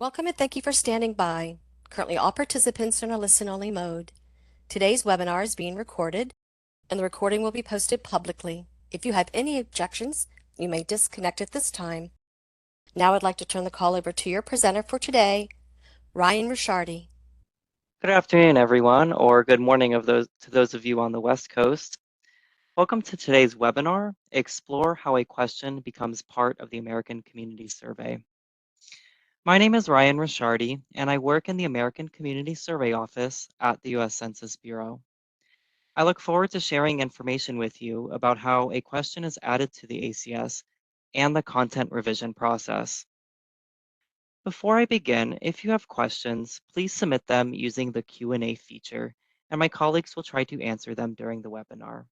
Welcome and thank you for standing by. Currently, all participants are in a listen-only mode. Today's webinar is being recorded, and the recording will be posted publicly. If you have any objections, you may disconnect at this time. Now I'd like to turn the call over to your presenter for today, Ryan Rishardi. Good afternoon, everyone, or good morning to those of you on the West Coast. Welcome to today's webinar, Explore How a Question Becomes Part of the American Community Survey. My name is Ryan Rishardi, and I work in the American Community Survey Office at the U.S. Census Bureau. I look forward to sharing information with you about how a question is added to the ACS and the content revision process. Before I begin, if you have questions, please submit them using the Q&A feature, and my colleagues will try to answer them during the webinar.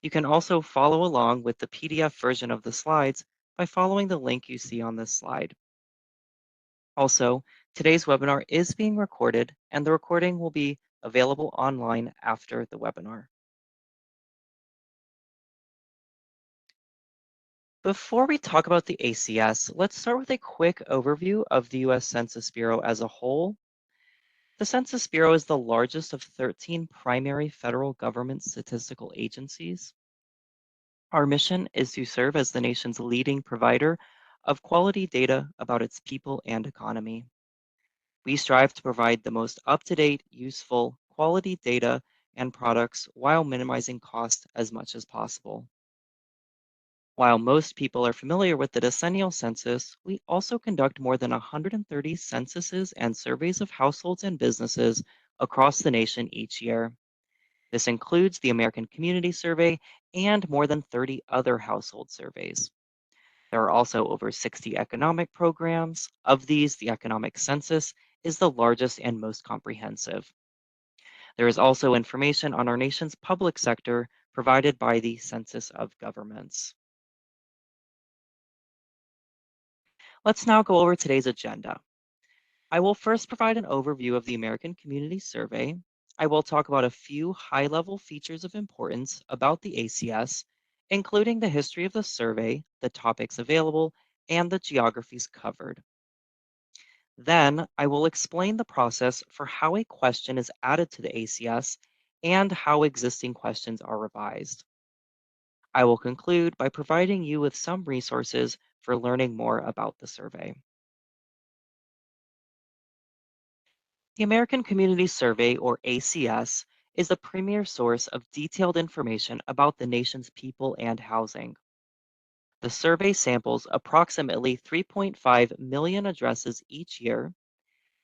You can also follow along with the PDF version of the slides by following the link you see on this slide. Also, today's webinar is being recorded, and the recording will be available online after the webinar. Before we talk about the ACS, let's start with a quick overview of the U.S. Census Bureau as a whole. The Census Bureau is the largest of 13 primary federal government statistical agencies. Our mission is to serve as the nation's leading provider of quality data about its people and economy. We strive to provide the most up-to-date, useful, quality data and products while minimizing cost as much as possible. While most people are familiar with the decennial census, we also conduct more than 130 censuses and surveys of households and businesses across the nation each year. This includes the American Community Survey and more than 30 other household surveys. There are also over 60 economic programs. Of these, the economic census is the largest and most comprehensive. There is also information on our nation's public sector provided by the Census of Governments. Let's now go over today's agenda. I will first provide an overview of the American Community Survey. I will talk about a few high-level features of importance about the ACS, including the history of the survey, the topics available, and the geographies covered. Then, I will explain the process for how a question is added to the ACS and how existing questions are revised. I will conclude by providing you with some resources for learning more about the survey. The American Community Survey, or ACS, is the premier source of detailed information about the nation's people and housing. The survey samples approximately 3.5 million addresses each year.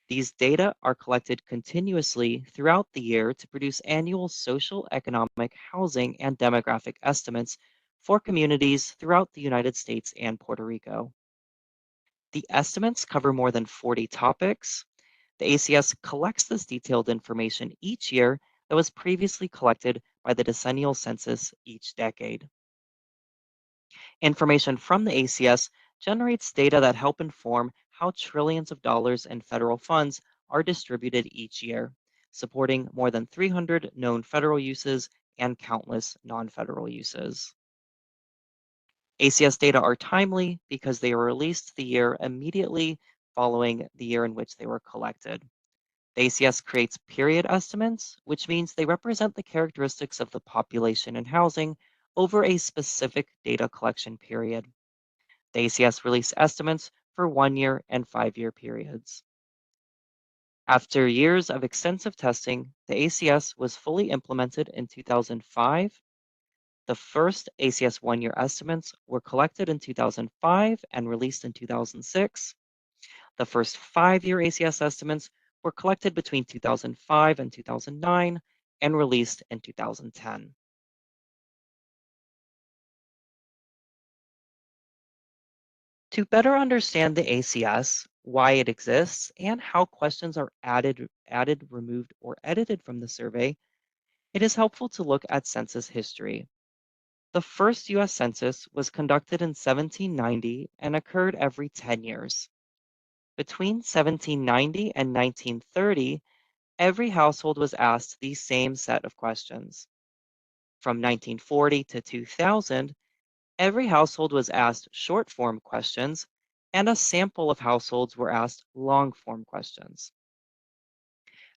These data are collected continuously throughout the year to produce annual social, economic, housing, and demographic estimates for communities throughout the United States and Puerto Rico. The estimates cover more than 40 topics. The ACS collects this detailed information each year that was previously collected by the decennial census each decade. Information from the ACS generates data that help inform how trillions of dollars in federal funds are distributed each year, supporting more than 300 known federal uses and countless non-federal uses. ACS data are timely because they are released the year immediately following the year in which they were collected. The ACS creates period estimates, which means they represent the characteristics of the population and housing over a specific data collection period. The ACS release estimates for 1-year and 5-year periods. After years of extensive testing, the ACS was fully implemented in 2005. The first ACS 1-year estimates were collected in 2005 and released in 2006. The first 5-year ACS estimates were collected between 2005 and 2009 and released in 2010. To better understand the ACS, why it exists, and how questions are added, removed, or edited from the survey, it is helpful to look at census history. The first U.S. Census was conducted in 1790 and occurred every 10 years. Between 1790 and 1930, every household was asked the same set of questions. From 1940 to 2000, every household was asked short-form questions, and a sample of households were asked long-form questions.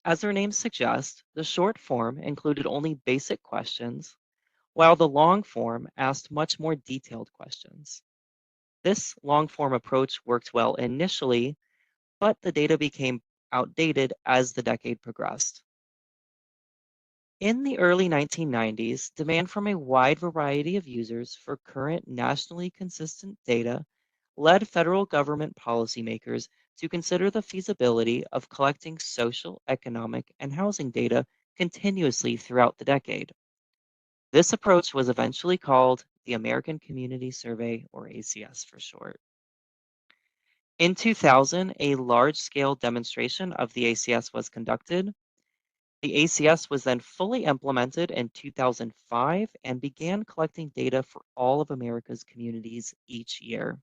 As their names suggest, the short form included only basic questions, while the long form asked much more detailed questions. This long form approach worked well initially, but the data became outdated as the decade progressed. In the early 1990s, demand from a wide variety of users for current nationally consistent data led federal government policymakers to consider the feasibility of collecting social, economic, and housing data continuously throughout the decade. This approach was eventually called the American Community Survey, or ACS for short. In 2000, a large-scale demonstration of the ACS was conducted. The ACS was then fully implemented in 2005 and began collecting data for all of America's communities each year.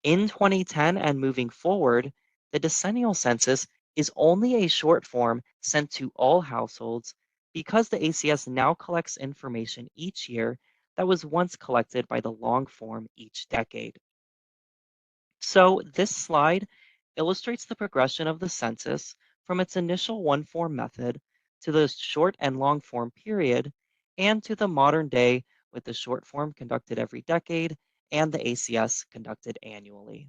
In 2010 and moving forward, the decennial census is only a short form sent to all households because the ACS now collects information each year that was once collected by the long form each decade. So this slide illustrates the progression of the census from its initial one form method to the short and long form period and to the modern day with the short form conducted every decade and the ACS conducted annually.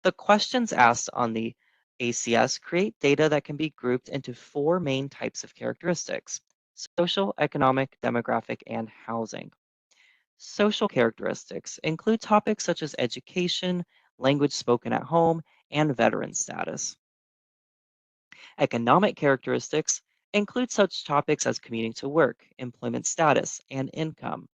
The questions asked on the ACS create data that can be grouped into four main types of characteristics: social, economic, demographic, and housing. Social characteristics include topics such as education, language spoken at home, and veteran status. Economic characteristics include such topics as commuting to work, employment status, and income.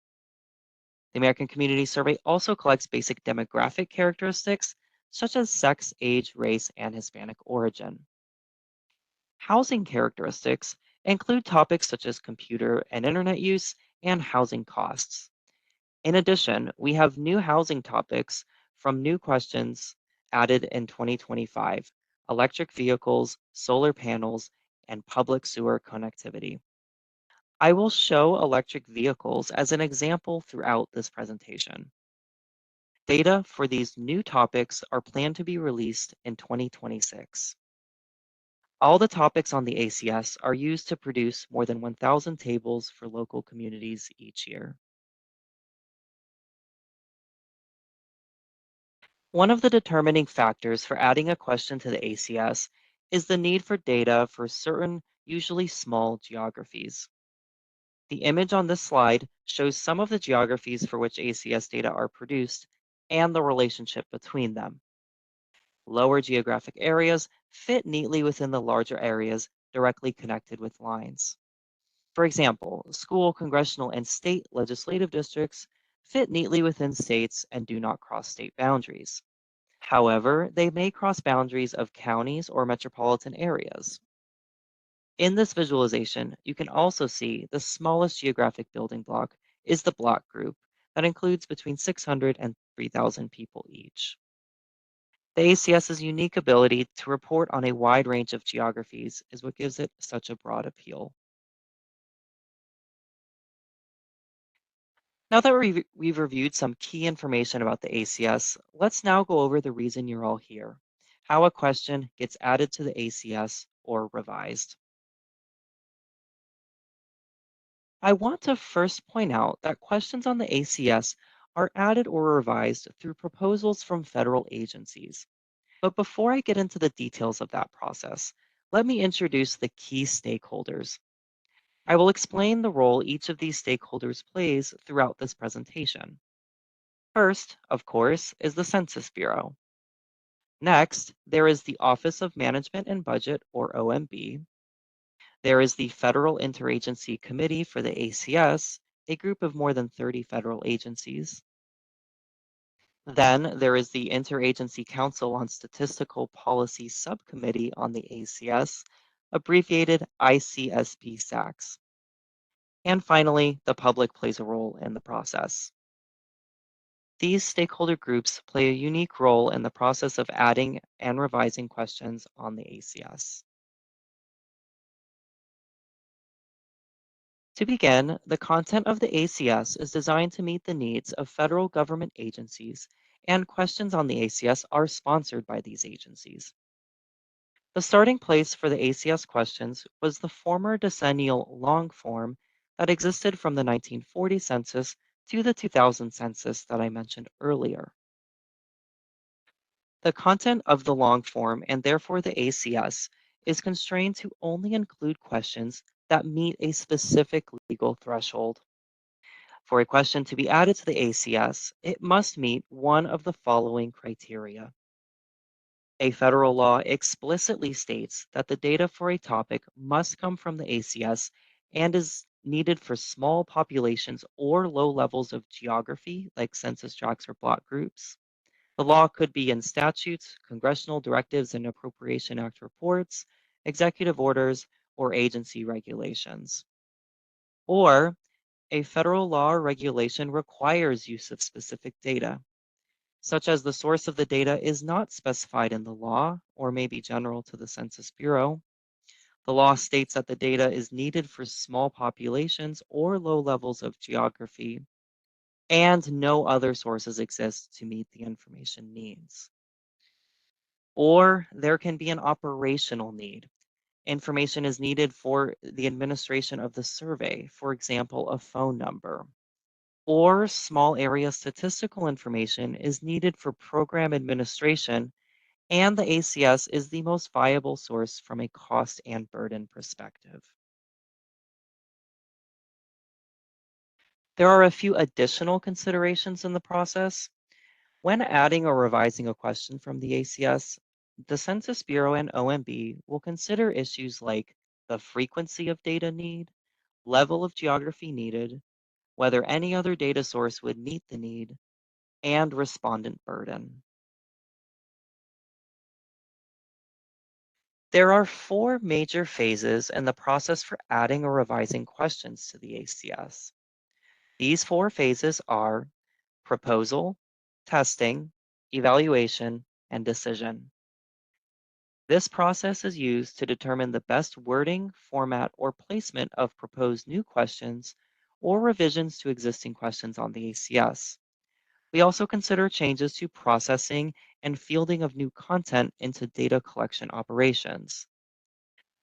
The American Community Survey also collects basic demographic characteristics such as sex, age, race, and Hispanic origin. Housing characteristics include topics such as computer and internet use and housing costs. In addition, we have new housing topics from new questions added in 2025: electric vehicles, solar panels, and public sewer connectivity. I will show electric vehicles as an example throughout this presentation. Data for these new topics are planned to be released in 2026. All the topics on the ACS are used to produce more than 1,000 tables for local communities each year. One of the determining factors for adding a question to the ACS is the need for data for certain, usually small geographies. The image on this slide shows some of the geographies for which ACS data are produced and the relationship between them. Lower geographic areas fit neatly within the larger areas directly connected with lines. For example, school, congressional, and state legislative districts fit neatly within states and do not cross state boundaries. However, they may cross boundaries of counties or metropolitan areas. In this visualization, you can also see the smallest geographic building block is the block group that includes between 600 and 3,000 people each. The ACS's unique ability to report on a wide range of geographies is what gives it such a broad appeal. Now that we've reviewed some key information about the ACS, let's now go over the reason you're all here: how a question gets added to the ACS or revised. I want to first point out that questions on the ACS are added or revised through proposals from federal agencies. But before I get into the details of that process, let me introduce the key stakeholders. I will explain the role each of these stakeholders plays throughout this presentation. First, of course, is the Census Bureau. Next, there is the Office of Management and Budget, or OMB. There is the Federal Interagency Committee for the ACS, a group of more than 30 federal agencies. Then there is the Interagency Council on Statistical Policy Subcommittee on the ACS, abbreviated ICSP-SACS. And finally, the public plays a role in the process. These stakeholder groups play a unique role in the process of adding and revising questions on the ACS. To begin, the content of the ACS is designed to meet the needs of federal government agencies, and questions on the ACS are sponsored by these agencies. The starting place for the ACS questions was the former decennial long form that existed from the 1940 census to the 2000 census that I mentioned earlier. The content of the long form, and therefore the ACS, is constrained to only include questions that meet a specific legal threshold. For a question to be added to the ACS, it must meet one of the following criteria. A federal law explicitly states that the data for a topic must come from the ACS and is needed for small populations or low levels of geography, like census tracts or block groups. The law could be in statutes, congressional directives and Appropriation Act reports, executive orders, or agency regulations. Or a federal law or regulation requires use of specific data, such as the source of the data is not specified in the law or may be general to the Census Bureau. The law states that the data is needed for small populations or low levels of geography, and no other sources exist to meet the information needs. Or there can be an operational need. Information is needed for the administration of the survey, for example, a phone number. Or small area statistical information is needed for program administration, and the ACS is the most viable source from a cost and burden perspective. There are a few additional considerations in the process. When adding or revising a question from the ACS, the Census Bureau and OMB will consider issues like the frequency of data need, level of geography needed, whether any other data source would meet the need, and respondent burden. There are four major phases in the process for adding or revising questions to the ACS. These four phases are proposal, testing, evaluation, and decision. This process is used to determine the best wording, format, or placement of proposed new questions or revisions to existing questions on the ACS. We also consider changes to processing and fielding of new content into data collection operations.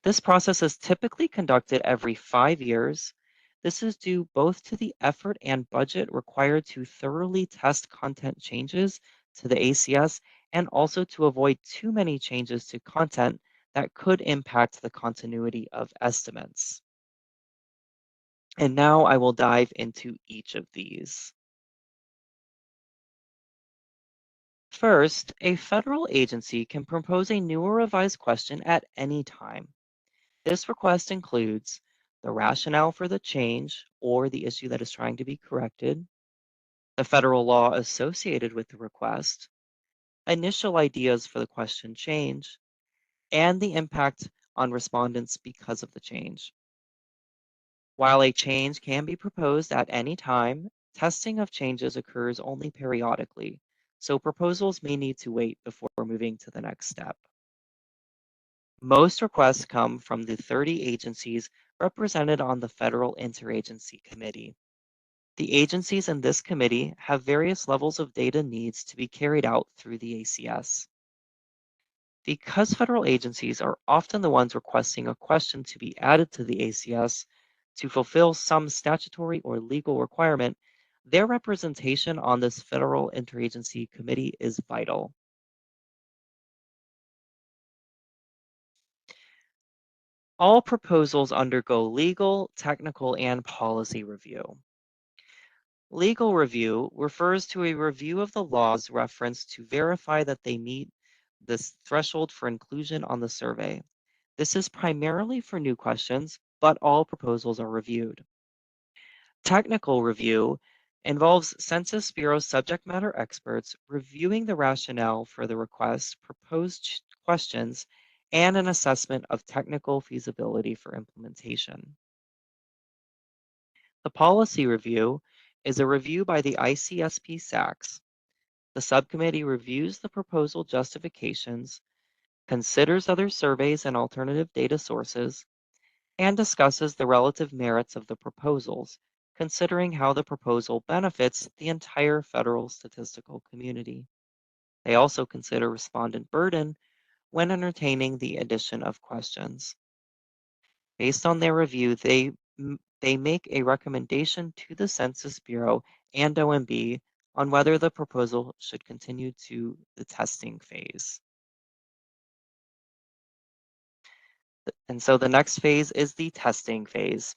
This process is typically conducted every 5 years. This is due both to the effort and budget required to thoroughly test content changes to the ACS and also to avoid too many changes to content that could impact the continuity of estimates. And now I will dive into each of these. First, a federal agency can propose a new or revised question at any time. This request includes the rationale for the change or the issue that is trying to be corrected, the federal law associated with the request, initial ideas for the question change, and the impact on respondents because of the change. While a change can be proposed at any time, testing of changes occurs only periodically, so proposals may need to wait before moving to the next step. Most requests come from the 30 agencies represented on the Federal Interagency Committee. The agencies in this committee have various levels of data needs to be carried out through the ACS. Because federal agencies are often the ones requesting a question to be added to the ACS to fulfill some statutory or legal requirement, their representation on this Federal Interagency Committee is vital. All proposals undergo legal, technical, and policy review. Legal review refers to a review of the laws referenced to verify that they meet this threshold for inclusion on the survey. This is primarily for new questions, but all proposals are reviewed. Technical review involves Census Bureau subject matter experts reviewing the rationale for the request, proposed questions, and an assessment of technical feasibility for implementation. The policy review is a review by the ICSP SACS. The subcommittee reviews the proposal justifications, considers other surveys and alternative data sources, and discusses the relative merits of the proposals, considering how the proposal benefits the entire federal statistical community. They also consider respondent burden when entertaining the addition of questions. Based on their review, they make a recommendation to the Census Bureau and OMB on whether the proposal should continue to the testing phase. And so the next phase is the testing phase.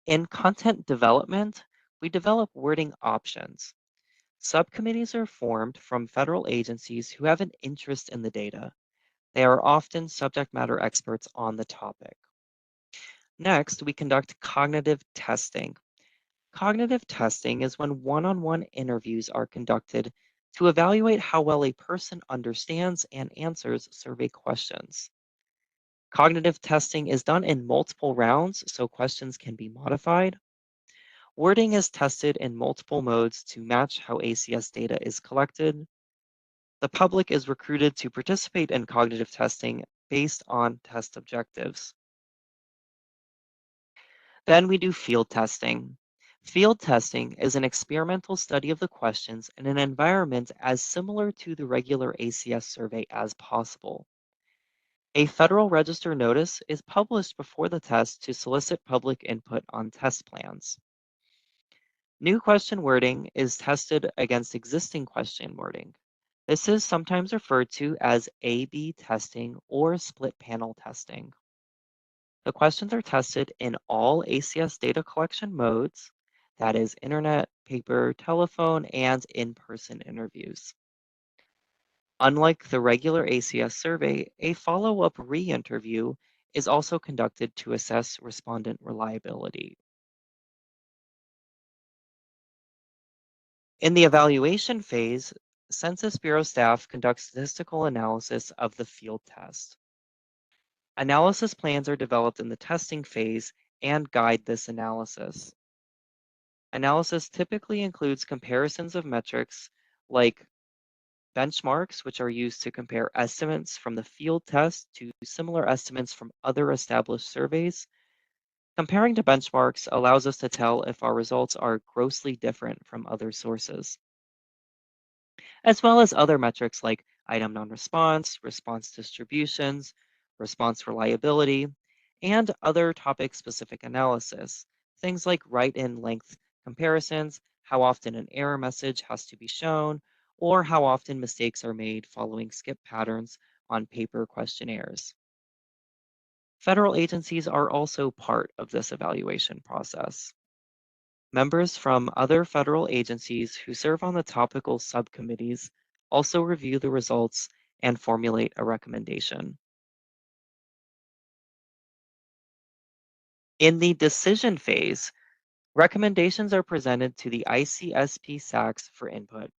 In content development, we develop wording options. Subcommittees are formed from federal agencies who have an interest in the data. They are often subject matter experts on the topic. Next, we conduct cognitive testing. Cognitive testing is when one-on-one interviews are conducted to evaluate how well a person understands and answers survey questions. Cognitive testing is done in multiple rounds so questions can be modified. Wording is tested in multiple modes to match how ACS data is collected. The public is recruited to participate in cognitive testing based on test objectives. Then we do field testing. Field testing is an experimental study of the questions in an environment as similar to the regular ACS survey as possible. A Federal Register notice is published before the test to solicit public input on test plans. New question wording is tested against existing question wording. This is sometimes referred to as A/B testing or split panel testing. The questions are tested in all ACS data collection modes, that is internet, paper, telephone, and in-person interviews. Unlike the regular ACS survey, a follow-up re-interview is also conducted to assess respondent reliability. In the evaluation phase, Census Bureau staff conduct statistical analysis of the field test. Analysis plans are developed in the testing phase and guide this analysis. Analysis typically includes comparisons of metrics like benchmarks, which are used to compare estimates from the field test to similar estimates from other established surveys. Comparing to benchmarks allows us to tell if our results are grossly different from other sources, as well as other metrics like item non-response, response distributions, response reliability, and other topic-specific analysis. Things like write-in length comparisons, how often an error message has to be shown, or how often mistakes are made following skip patterns on paper questionnaires. Federal agencies are also part of this evaluation process. Members from other federal agencies who serve on the topical subcommittees also review the results and formulate a recommendation. In the decision phase, recommendations are presented to the ICSP SACs for input.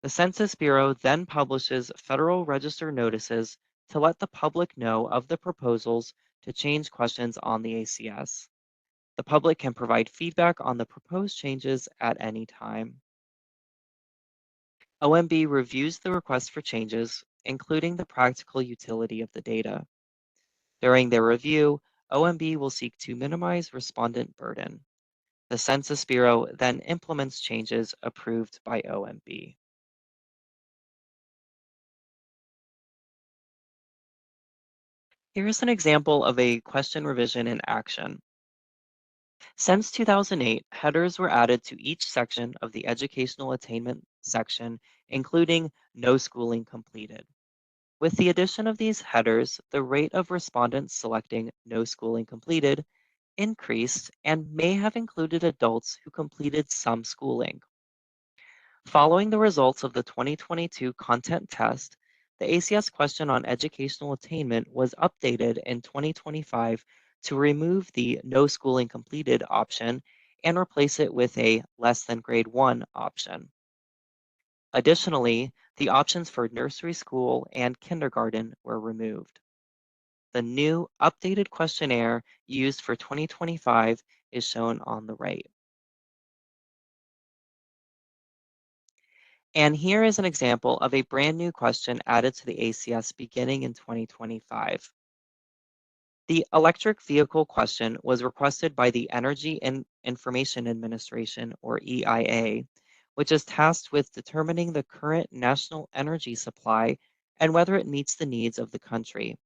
The Census Bureau then publishes Federal Register notices to let the public know of the proposals to change questions on the ACS. The public can provide feedback on the proposed changes at any time. OMB reviews the request for changes, including the practical utility of the data. During their review, OMB will seek to minimize respondent burden. The Census Bureau then implements changes approved by OMB. Here's an example of a question revision in action. Since 2008, headers were added to each section of the educational attainment section, including no schooling completed. With the addition of these headers, the rate of respondents selecting no schooling completed increased and may have included adults who completed some schooling. Following the results of the 2022 content test, the ACS question on educational attainment was updated in 2025 to remove the no schooling completed option and replace it with a less than grade 1 option. Additionally, the options for nursery school and kindergarten were removed. The new updated questionnaire used for 2025 is shown on the right. And here is an example of a brand new question added to the ACS beginning in 2025. The electric vehicle question was requested by the Energy Information Administration, or EIA, which is tasked with determining the current national energy supply and whether it meets the needs of the country.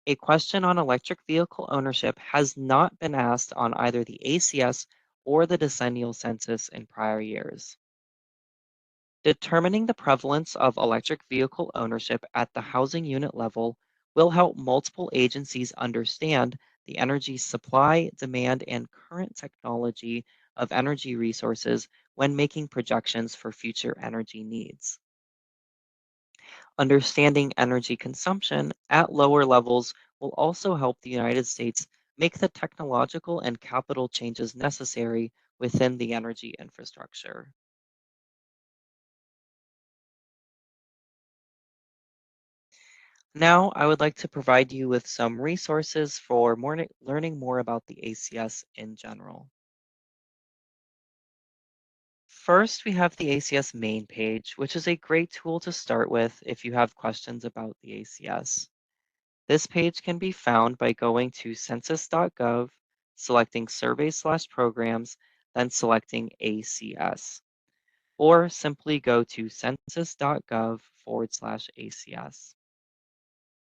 A question on electric vehicle ownership has not been asked on either the ACS or the decennial census in prior years. Determining the prevalence of electric vehicle ownership at the housing unit level will help multiple agencies understand the energy supply, demand, and current technology of energy resources when making projections for future energy needs. Understanding energy consumption at lower levels will also help the United States make the technological and capital changes necessary within the energy infrastructure. Now, I would like to provide you with some resources for learning more about the ACS in general. First, we have the ACS main page, which is a great tool to start with if you have questions about the ACS. This page can be found by going to census.gov, selecting Surveys/Programs, then selecting ACS, or simply go to census.gov/ACS.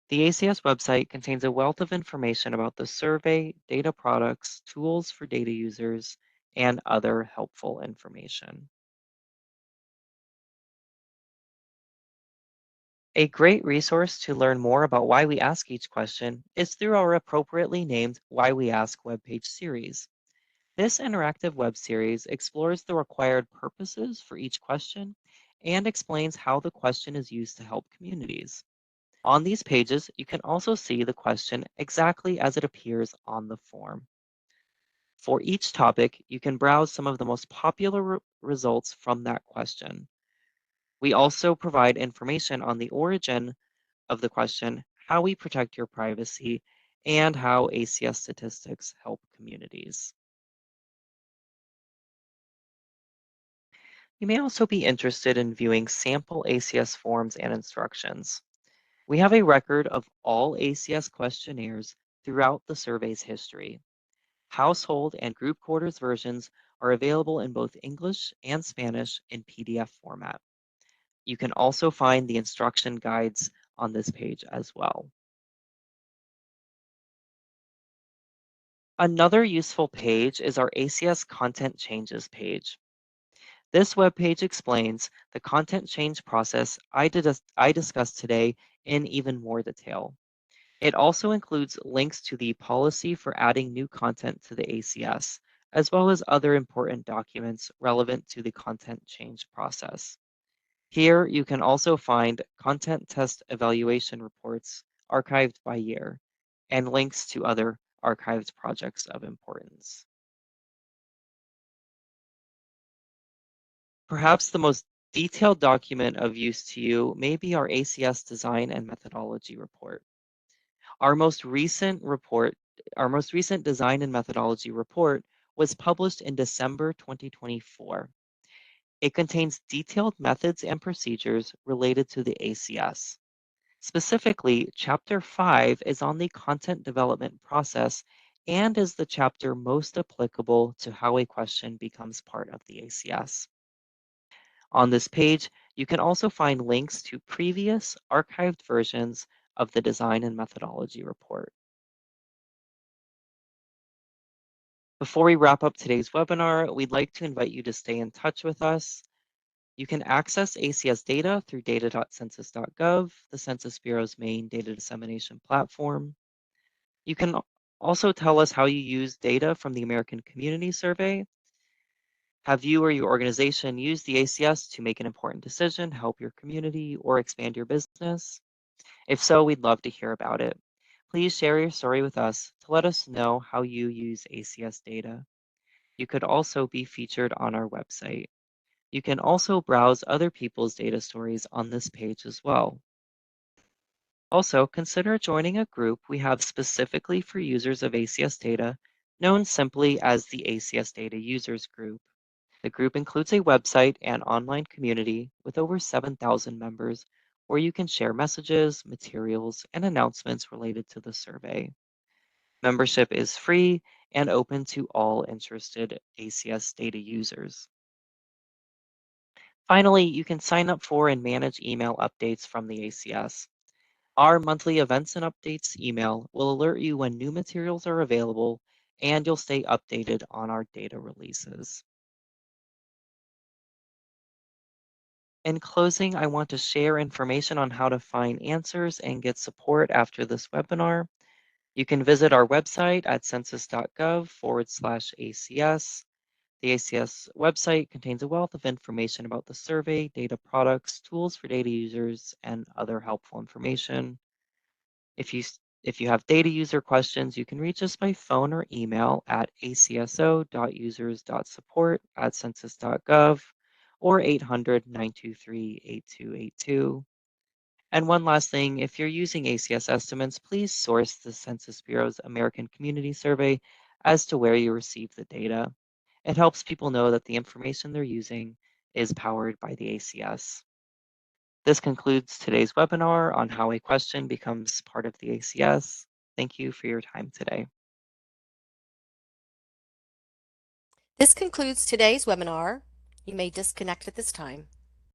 The ACS website contains a wealth of information about the survey, data products, tools for data users, and other helpful information. A great resource to learn more about why we ask each question is through our appropriately named Why We Ask webpage series. This interactive web series explores the required purposes for each question and explains how the question is used to help communities. On these pages, you can also see the question exactly as it appears on the form. For each topic, you can browse some of the most popular results from that question. We also provide information on the origin of the question, how we protect your privacy, and how ACS statistics help communities. You may also be interested in viewing sample ACS forms and instructions. We have a record of all ACS questionnaires throughout the survey's history. Household and group quarters versions are available in both English and Spanish in PDF format. You can also find the instruction guides on this page as well. Another useful page is our ACS Content Changes page. This web page explains the content change process I discussed today in even more detail. It also includes links to the policy for adding new content to the ACS, as well as other important documents relevant to the content change process. Here, you can also find content test evaluation reports archived by year and links to other archived projects of importance. Perhaps the most detailed document of use to you may be our ACS Design and Methodology Report. Our most recent report, our most recent Design and Methodology Report was published in December 2024. It contains detailed methods and procedures related to the ACS. Specifically, Chapter 5 is on the content development process and is the chapter most applicable to how a question becomes part of the ACS. On this page, you can also find links to previous archived versions of the Design and Methodology Report. Before we wrap up today's webinar, we'd like to invite you to stay in touch with us. You can access ACS data through data.census.gov, the Census Bureau's main data dissemination platform. You can also tell us how you use data from the American Community Survey. Have you or your organization used the ACS to make an important decision, help your community, or expand your business? If so, we'd love to hear about it. Please share your story with us to let us know how you use ACS data. You could also be featured on our website. You can also browse other people's data stories on this page as well. Also, consider joining a group we have specifically for users of ACS data, known simply as the ACS Data Users Group. The group includes a website and online community with over 7,000 members where you can share messages, materials, and announcements related to the survey. Membership is free and open to all interested ACS data users. Finally, you can sign up for and manage email updates from the ACS. Our monthly events and updates email will alert you when new materials are available, and you'll stay updated on our data releases. In closing, I want to share information on how to find answers and get support after this webinar. You can visit our website at census.gov/ACS. The ACS website contains a wealth of information about the survey, data products, tools for data users, and other helpful information. If you have data user questions, you can reach us by phone or email at acso.users.support@census.gov or 800-923-8282. And one last thing, if you're using ACS estimates, please source the Census Bureau's American Community Survey as to where you received the data. It helps people know that the information they're using is powered by the ACS. This concludes today's webinar on how a question becomes part of the ACS. Thank you for your time today. This concludes today's webinar. You may disconnect at this time.